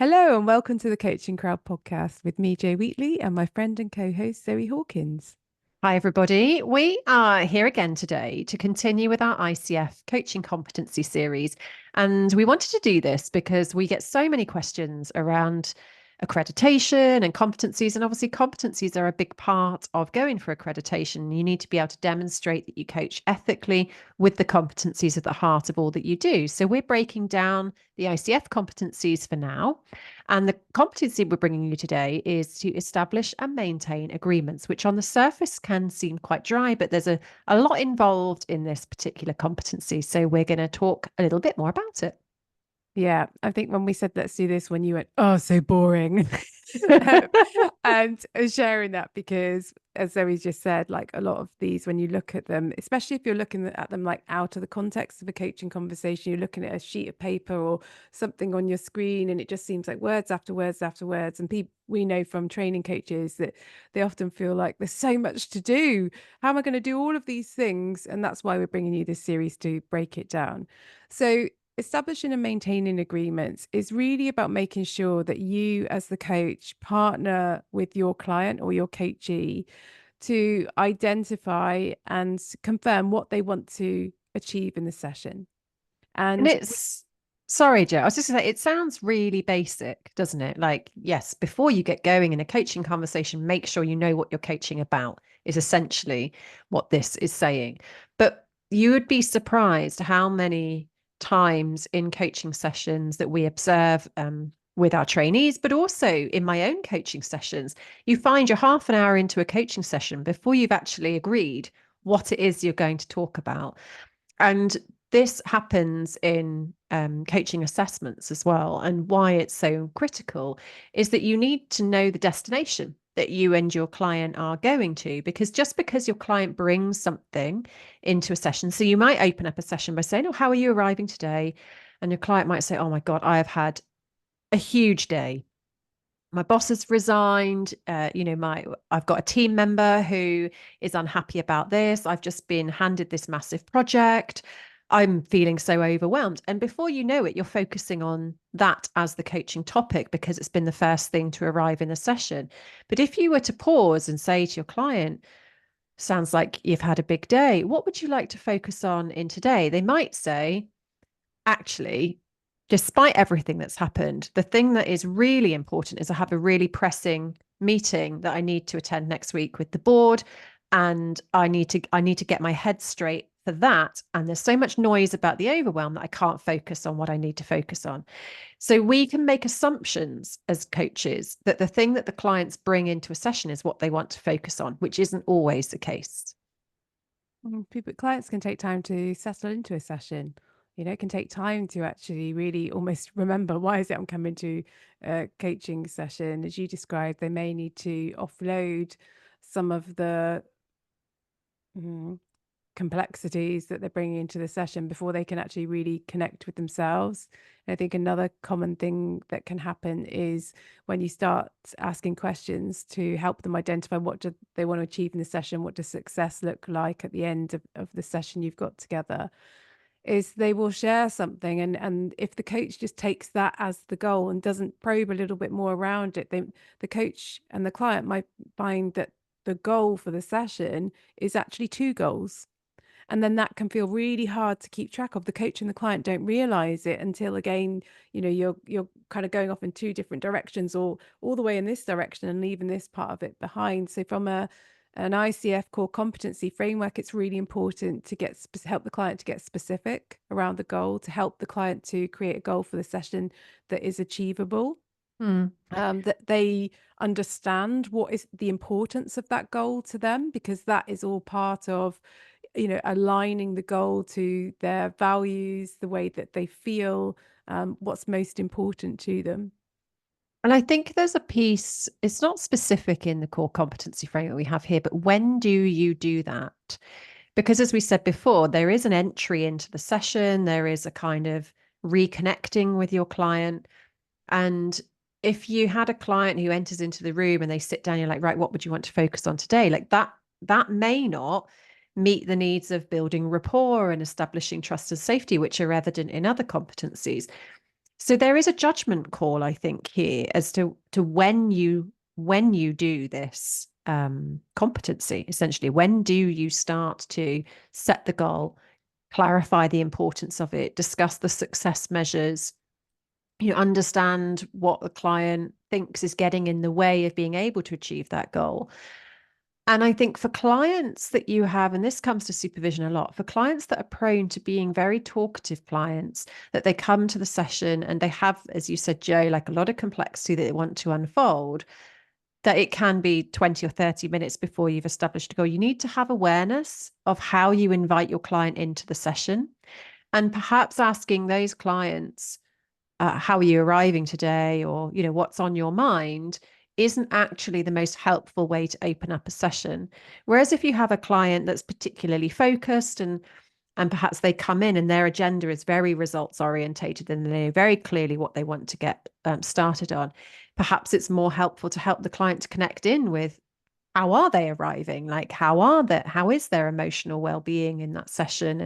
Hello and welcome to the Coaching Crowd podcast with me, Jo Wheatley, and my friend and co-host Zoe Hawkins. Hi, everybody. We are here again today to continue with our ICF coaching competency series. And we wanted to do this because we get so many questions around accreditation and competencies. And obviously, competencies are a big part of going for accreditation. You need to be able to demonstrate that you coach ethically with the competencies at the heart of all that you do. So we're breaking down the ICF competencies for now. And the competency we're bringing you today is to establish and maintain agreements, which on the surface can seem quite dry, but there's a lot involved in this particular competency. So we're going to talk a little bit more about it. Yeah, I think when we said let's do this, when you went, oh, so boring. Um, and I was sharing that because, as Zoe just said, like a lot of these, when you look at them, especially if you're looking at them like out of the context of a coaching conversation, you're looking at a sheet of paper or something on your screen, and it just seems like words after words after words. And people we know from training coaches that they often feel like there's so much to do. How am I going to do all of these things? And that's why we're bringing you this series to break it down. So establishing and maintaining agreements is really about making sure that you, as the coach, partner with your client or your coachee to identify and confirm what they want to achieve in the session. And And it's, sorry, Joe, I was just going to say, it sounds really basic, doesn't it? Like, yes, before you get going in a coaching conversation, make sure you know what you're coaching about, is essentially what this is saying. But you would be surprised how many times in coaching sessions that we observe with our trainees, but also in my own coaching sessions, you find you're half an hour into a coaching session before you've actually agreed what it is you're going to talk about. And this happens in coaching assessments as well. And why it's so critical is that you need to know the destination that you and your client are going to, because just because your client brings something into a session, so you might open up a session by saying, oh, how are you arriving today? And your client might say, oh my God, I have had a huge day. My boss has resigned. I've got a team member who is unhappy about this. I've just been handed this massive project. I'm feeling so overwhelmed. And before you know it, you're focusing on that as the coaching topic because it's been the first thing to arrive in the session. But if you were to pause and say to your client, sounds like you've had a big day, what would you like to focus on in today? They might say, actually, despite everything that's happened, the thing that is really important is I have a really pressing meeting that I need to attend next week with the board, and I need to get my head straight for that. And there's so much noise about the overwhelm that I can't focus on what I need to focus on. So we can make assumptions as coaches that the thing that the clients bring into a session is what they want to focus on, which isn't always the case. people, clients can take time to settle into a session. It can take time to actually really almost remember why is it I'm coming to a coaching session. As you described, they may need to offload some of the mm, complexities that they're bringing into the session before they can actually really connect with themselves. And I think another common thing that can happen is when you start asking questions to help them identify what do they want to achieve in the session, what does success look like at the end of the session you've got together, is they will share something, and if the coach just takes that as the goal and doesn't probe a little bit more around it, the coach and the client might find that the goal for the session is actually two goals, and then that can feel really hard to keep track of. The coach and the client don't realize it until, again, you're kind of going off in two different directions, or all the way in this direction and leaving this part of it behind. So from an ICF core competency framework, it's really important to help the client to get specific around the goal, to help the client to create a goal for the session that is achievable, Hmm. that they understand what is the importance of that goal to them, because that is all part of aligning the goal to their values, the way that they feel, what's most important to them. And I think there's a piece, it's not specific in the core competency framework we have here, but when do you do that? Because as we said before, there is an entry into the session, there is a kind of reconnecting with your client. And if you had a client who enters into the room and they sit down, you're like, right, what would you want to focus on today? Like that may not meet the needs of building rapport and establishing trust and safety, which are evident in other competencies. So there is a judgment call, I think, here as to when you do this competency, essentially. When do you start to set the goal, clarify the importance of it, discuss the success measures, understand what the client thinks is getting in the way of being able to achieve that goal. And I think for clients that you have, and this comes to supervision a lot, for clients that are prone to being very talkative clients, that they come to the session and they have, as you said, Joe, like a lot of complexity that they want to unfold, that it can be 20 or 30 minutes before you've established a goal. You need to have awareness of how you invite your client into the session, and perhaps asking those clients, how are you arriving today, or what's on your mind, isn't actually the most helpful way to open up a session. Whereas if you have a client that's particularly focused, and perhaps they come in and their agenda is very results orientated and they know very clearly what they want to get started on, perhaps it's more helpful to help the client to connect in with, how are they arriving? Like, how is their emotional well-being in that session?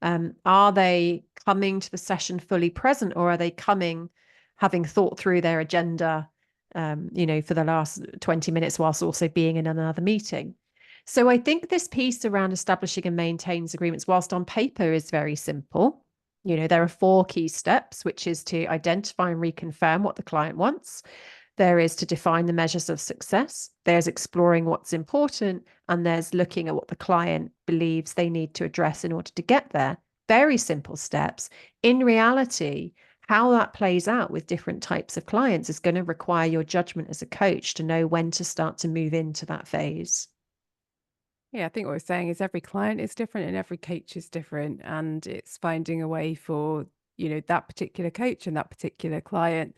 And are they coming to the session fully present, or are they coming having thought through their agenda, for the last 20 minutes whilst also being in another meeting? So I think this piece around establishing and maintains agreements, whilst on paper is very simple, there are 4 key steps, which is to identify and reconfirm what the client wants. There is to define the measures of success. There's exploring what's important, and there's looking at what the client believes they need to address in order to get there. Very simple steps. In reality, how that plays out with different types of clients is going to require your judgment as a coach to know when to start to move into that phase. Yeah, I think what we're saying is every client is different and every coach is different, and it's finding a way for, that particular coach and that particular client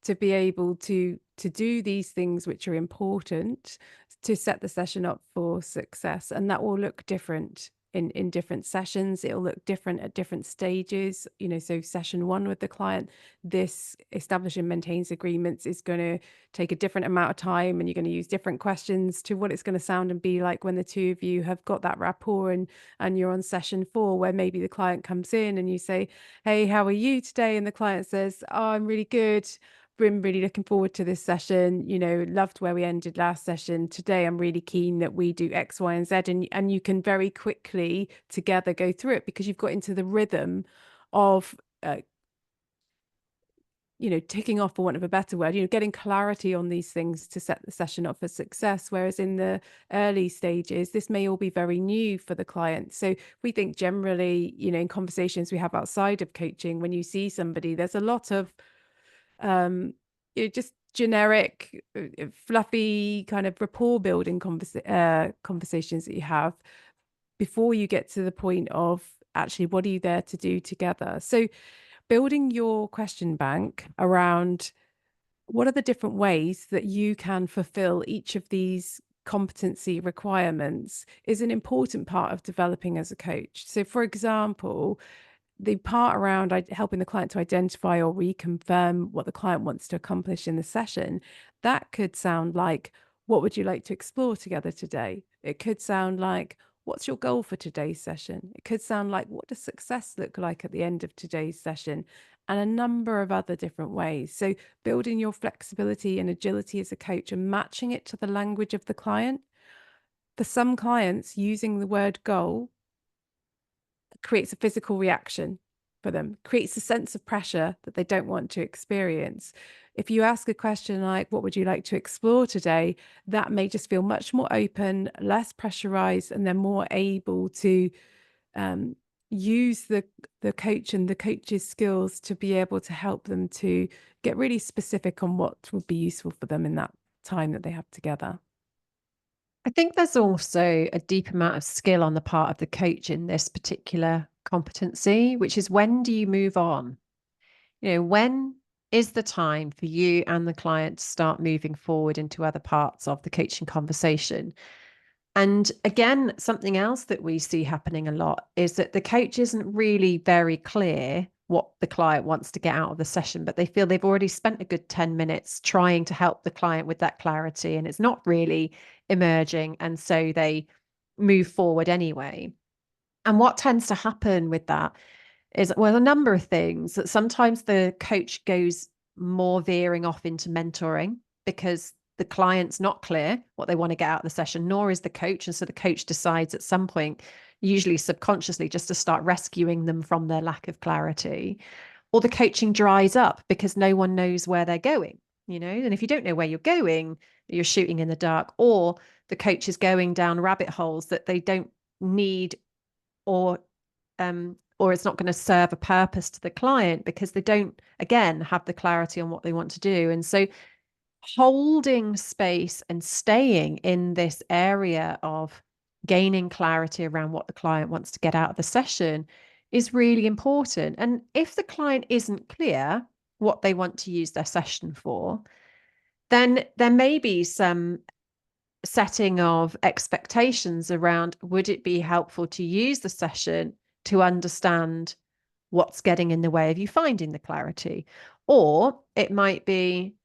to be able to do these things which are important to set the session up for success. And that will look different in different sessions. It'll look different at different stages. So session 1 with the client, this establish and maintains agreements is going to take a different amount of time, and you're going to use different questions to what it's going to sound and be like when the two of you have got that rapport, and you're on session 4, where maybe the client comes in and you say, hey, how are you today? And the client says, oh, I'm really good. Been really looking forward to this session. Loved where we ended last session. Today, I'm really keen that we do X, Y, and Z. And you can very quickly together go through it, because you've got into the rhythm of ticking off, for want of a better word, getting clarity on these things to set the session up for success. Whereas in the early stages, this may all be very new for the client. So we think generally, in conversations we have outside of coaching, when you see somebody, there's a lot of just generic, fluffy kind of rapport building conversations that you have before you get to the point of actually what are you there to do together. So building your question bank around what are the different ways that you can fulfill each of these competency requirements is an important part of developing as a coach. So for example, the part around helping the client to identify or reconfirm what the client wants to accomplish in the session, that could sound like, what would you like to explore together today? It could sound like, what's your goal for today's session? It could sound like, what does success look like at the end of today's session? And a number of other different ways. So building your flexibility and agility as a coach and matching it to the language of the client. For some clients, using the word goal creates a physical reaction for them, creates a sense of pressure that they don't want to experience. If you ask a question like, what would you like to explore today? That may just feel much more open, less pressurized, and they're more able to use the coach and the coach's skills to be able to help them to get really specific on what would be useful for them in that time that they have together. I think there's also a deep amount of skill on the part of the coach in this particular competency, which is, when do you move on? When is the time for you and the client to start moving forward into other parts of the coaching conversation? And again, something else that we see happening a lot is that the coach isn't really very clear what the client wants to get out of the session, but they feel they've already spent a good 10 minutes trying to help the client with that clarity, and it's not really emerging. And so they move forward anyway. And what tends to happen with that is, well, a number of things. That sometimes the coach goes more veering off into mentoring because the client's not clear what they want to get out of the session, nor is the coach. And so the coach decides at some point, usually subconsciously, just to start rescuing them from their lack of clarity. Or the coaching dries up because no one knows where they're going, And if you don't know where you're going, you're shooting in the dark, or the coach is going down rabbit holes that they don't need, or it's not going to serve a purpose to the client because they don't, again, have the clarity on what they want to do. And so holding space and staying in this area of gaining clarity around what the client wants to get out of the session is really important. And if the client isn't clear what they want to use their session for, then there may be some setting of expectations around, would it be helpful to use the session to understand what's getting in the way of you finding the clarity? Or it might be,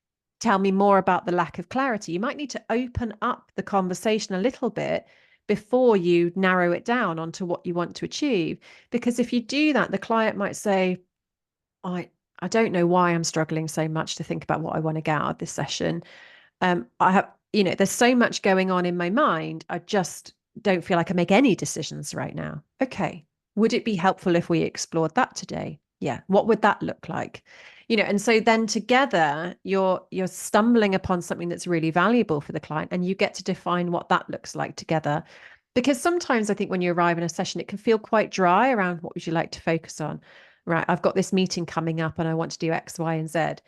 tell me more about the lack of clarity. You might need to open up the conversation a little bit before you narrow it down onto what you want to achieve. Because if you do that, the client might say, I, I don't know why I'm struggling so much to think about what I want to get out of this session. I have, there's so much going on in my mind. I just don't feel I can make any decisions right now. Okay. Would it be helpful if we explored that today? Yeah. What would that look like? And so then together you're stumbling upon something that's really valuable for the client, and you get to define what that looks like together. Because sometimes I think when you arrive in a session, it can feel quite dry around what would you like to focus on. Right. I've got this meeting coming up and I want to do X, Y, and Z.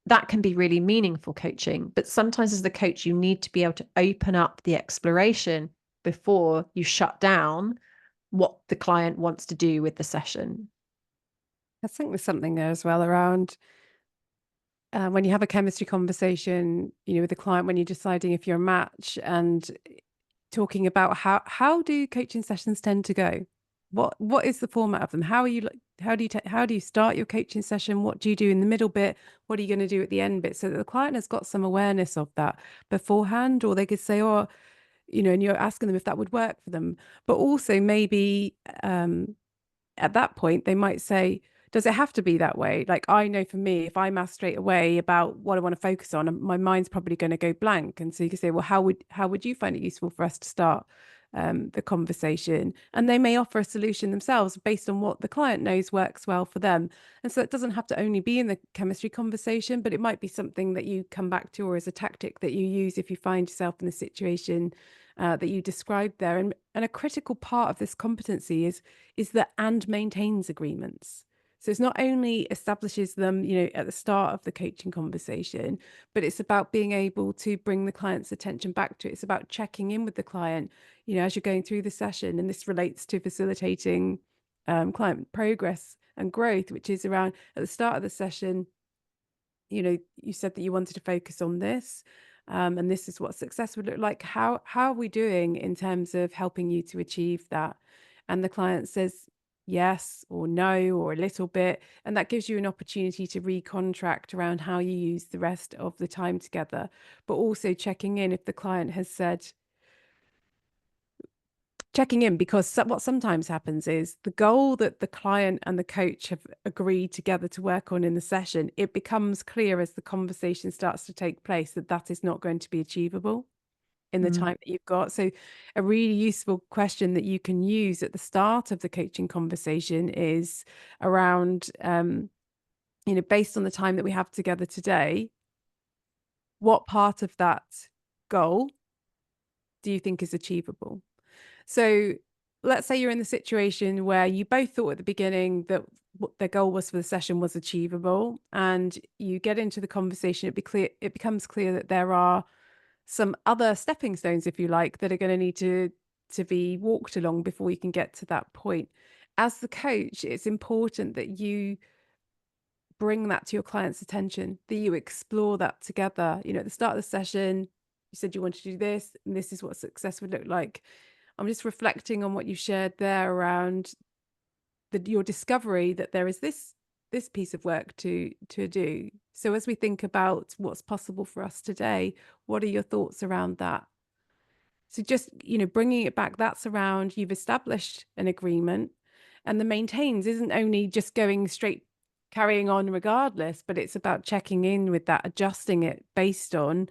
That can be really meaningful coaching. But sometimes as the coach, you need to be able to open up the exploration before you shut down what the client wants to do with the session. I think there's something there as well around when you have a chemistry conversation, with the client, when you're deciding if you're a match, and talking about how do coaching sessions tend to go? What is the format of them? How do you start your coaching session? What do you do in the middle bit? What are you going to do at the end bit? So that the client has got some awareness of that beforehand, or they could say, oh, and you're asking them if that would work for them. But also maybe at that point, they might say, does it have to be that way? Like, I know for me, if I'm asked straight away about what I want to focus on, my mind's probably going to go blank. And so you can say, well, how would you find it useful for us to start the conversation? And they may offer a solution themselves based on what the client knows works well for them. And so it doesn't have to only be in the chemistry conversation, but it might be something that you come back to, or as a tactic that you use if you find yourself in the situation that you described there. And a critical part of this competency is the and maintains agreements. So it's not only establishes them, at the start of the coaching conversation, but it's about being able to bring the client's attention back to it. It's about checking in with the client, as you're going through the session. And this relates to facilitating client progress and growth, which is around at the start of the session. You said that you wanted to focus on this, and this is what success would look like. How are we doing in terms of helping you to achieve that? And the client says yes or no or a little bit, and that gives you an opportunity to recontract around how you use the rest of the time together, but also checking in if the client has said, checking in, because what sometimes happens is the goal that the client and the coach have agreed together to work on in the session, it becomes clear as the conversation starts to take place that that is not going to be achievable in the Mm. time that you've got. So a really useful question that you can use at the start of the coaching conversation is around, based on the time that we have together today, what part of that goal do you think is achievable? So let's say you're in the situation where you both thought at the beginning that what their goal was for the session was achievable, and you get into the conversation, it becomes clear that there are some other stepping stones, if you like, that are going to need to be walked along before you can get to that point. As the coach, it's important that you bring that to your client's attention, that you explore that together. At the start of the session, you said you wanted to do this, and this is what success would look like. I'm just reflecting on what you shared there around your discovery that there is this piece of work to do. So as we think about what's possible for us today, what are your thoughts around that? So just, bringing it back, that's around, you've established an agreement, And the maintains isn't only just going straight, carrying on regardless, but it's about checking in with that, adjusting it based on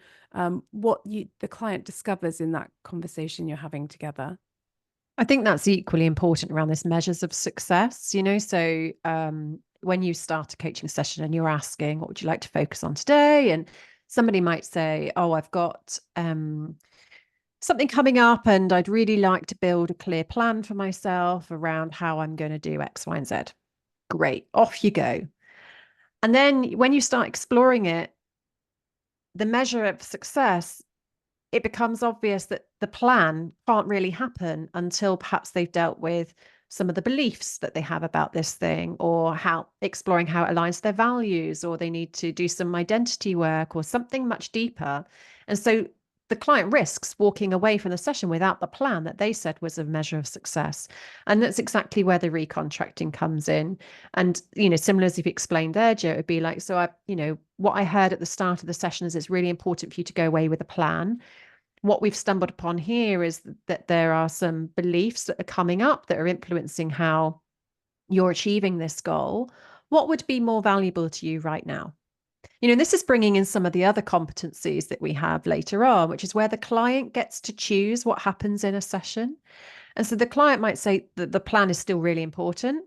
what the client discovers in that conversation you're having together. I think that's equally important around this measures of success, So when you start a coaching session and you're asking, what would you like to focus on today? And somebody might say, oh, I've got something coming up and I'd really like to build a clear plan for myself around how I'm going to do X, Y, and Z. Great, off you go. And then when you start exploring it, the measure of success, it becomes obvious that the plan can't really happen until perhaps they've dealt with some of the beliefs that they have about this thing, or how exploring how it aligns to their values, or they need to do some identity work or something much deeper. And so the client risks walking away from the session without the plan that they said was a measure of success. And that's exactly where the recontracting comes in. And, similar as you've explained there, Joe, it would be like, so what I heard at the start of the session is it's really important for you to go away with a plan. What we've stumbled upon here is that there are some beliefs that are coming up that are influencing how you're achieving this goal. What would be more valuable to you right now? This is bringing in some of the other competencies that we have later on, which is where the client gets to choose what happens in a session. And so the client might say that the plan is still really important.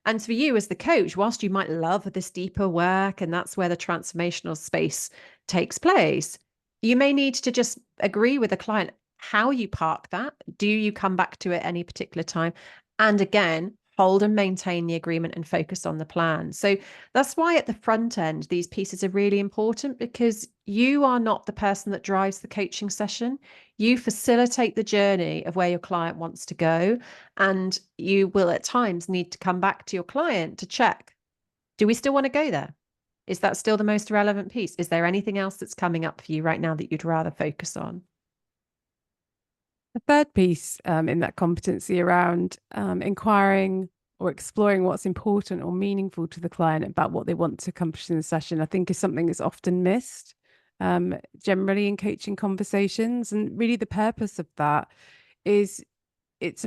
And for you as the coach, whilst you might love this deeper work, and that's where the transformational space takes place, you may need to just agree with the client how you park that. Do you come back to it any particular time? And again, hold and maintain the agreement and focus on the plan. So that's why at the front end, these pieces are really important, because you are not the person that drives the coaching session. You facilitate the journey of where your client wants to go. And you will at times need to come back to your client to check, do we still want to go there? Is that still the most relevant piece? Is there anything else that's coming up for you right now that you'd rather focus on? The third piece in that competency around inquiring or exploring what's important or meaningful to the client about what they want to accomplish in the session, I think is something that's often missed generally in coaching conversations. And really, the purpose of that is it's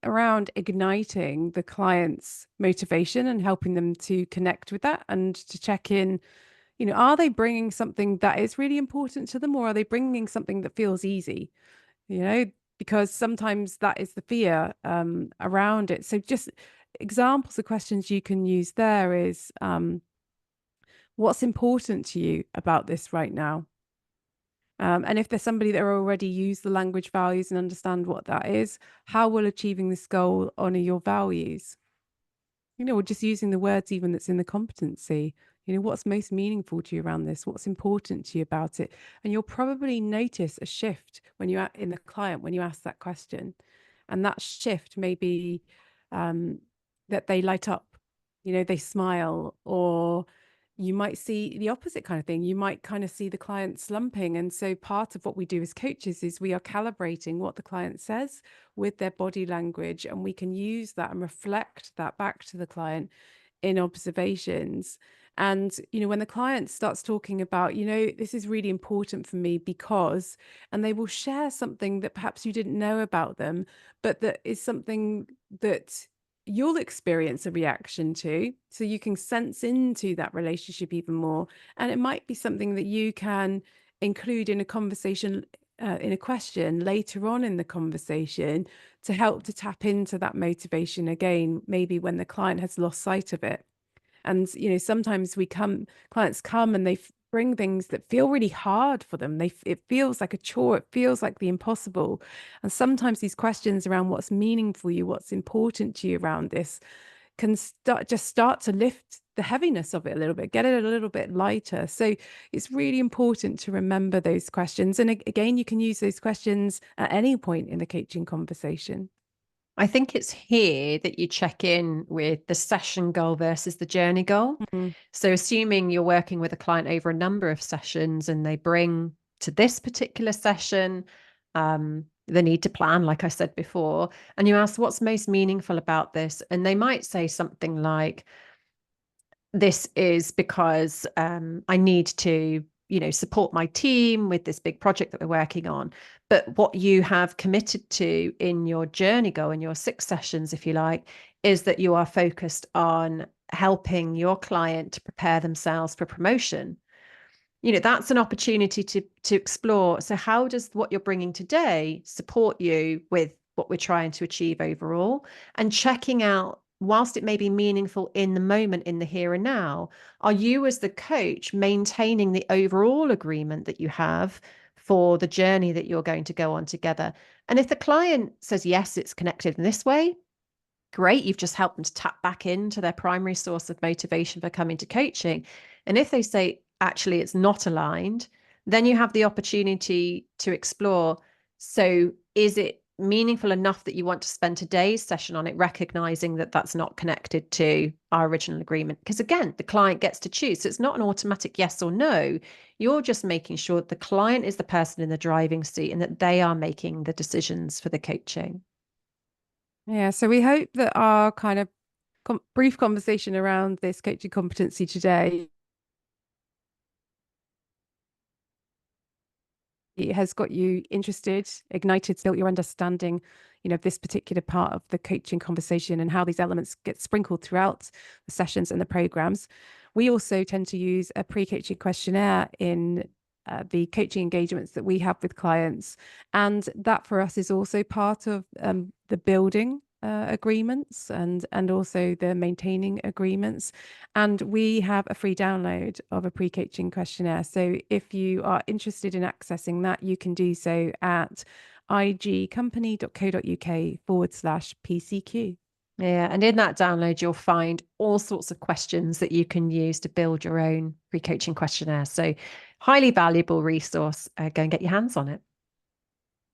around igniting the client's motivation and helping them to connect with that and to check in. Are they bringing something that is really important to them, or are they bringing something that feels easy? you know, because sometimes that is the fear around it. So just examples of questions you can use there is what's important to you about this right now? And if there's somebody that already use the language values and understand what that is, how will achieving this goal honor your values? Or just using the words even that's in the competency. What's most meaningful to you around this? What's important to you about it? And you'll probably notice a shift when you in the client when you ask that question. And that shift may be that they light up, they smile, or you might see the opposite kind of thing. You might kind of see the client slumping. And so part of what we do as coaches is we are calibrating what the client says with their body language, and we can use that and reflect that back to the client in observations. And when the client starts talking about, this is really important for me because, and they will share something that perhaps you didn't know about them, but that is something that you'll experience a reaction to, so you can sense into that relationship even more. And it might be something that you can include in a conversation, in a question later on in the conversation, to help to tap into that motivation again, maybe when the client has lost sight of it. And sometimes clients come and they bring things that feel really hard for them. It feels like a chore, it feels like the impossible. And sometimes these questions around what's meaningful you, what's important to you around this, can start to lift the heaviness of it a little bit, get it a little bit lighter. So it's really important to remember those questions. And again, you can use those questions at any point in the coaching conversation. I think it's here that you check in with the session goal versus the journey goal. Mm. So, assuming you're working with a client over a number of sessions and they bring to this particular session the need to plan, like I said before, and you ask what's most meaningful about this, and they might say something like, this is because I need to, support my team with this big project that we're working on. But what you have committed to in your journey goal, in your 6 sessions, if you like, is that you are focused on helping your client to prepare themselves for promotion. That's an opportunity to explore. So how does what you're bringing today support you with what we're trying to achieve overall? And checking out, whilst it may be meaningful in the moment, in the here and now, are you as the coach maintaining the overall agreement that you have for the journey that you're going to go on together? And if the client says yes, it's connected in this way, great, you've just helped them to tap back into their primary source of motivation for coming to coaching. And if they say, actually, it's not aligned, then you have the opportunity to explore. So, is it meaningful enough that you want to spend today's session on it, recognizing that that's not connected to our original agreement? Because again, the client gets to choose. So, it's not an automatic yes or no. You're just making sure that the client is the person in the driving seat and that they are making the decisions for the coaching. Yeah, so we hope that our kind of brief conversation around this coaching competency today, it has got you interested, ignited, built your understanding, of this particular part of the coaching conversation and how these elements get sprinkled throughout the sessions and the programs. We also tend to use a pre-coaching questionnaire in the coaching engagements that we have with clients. And that for us is also part of the building agreements and also the maintaining agreements. And we have a free download of a pre-coaching questionnaire. So if you are interested in accessing that, you can do so at igcompany.co.uk/PCQ. Yeah, and in that download, you'll find all sorts of questions that you can use to build your own pre-coaching questionnaire. So highly valuable resource. Go and get your hands on it.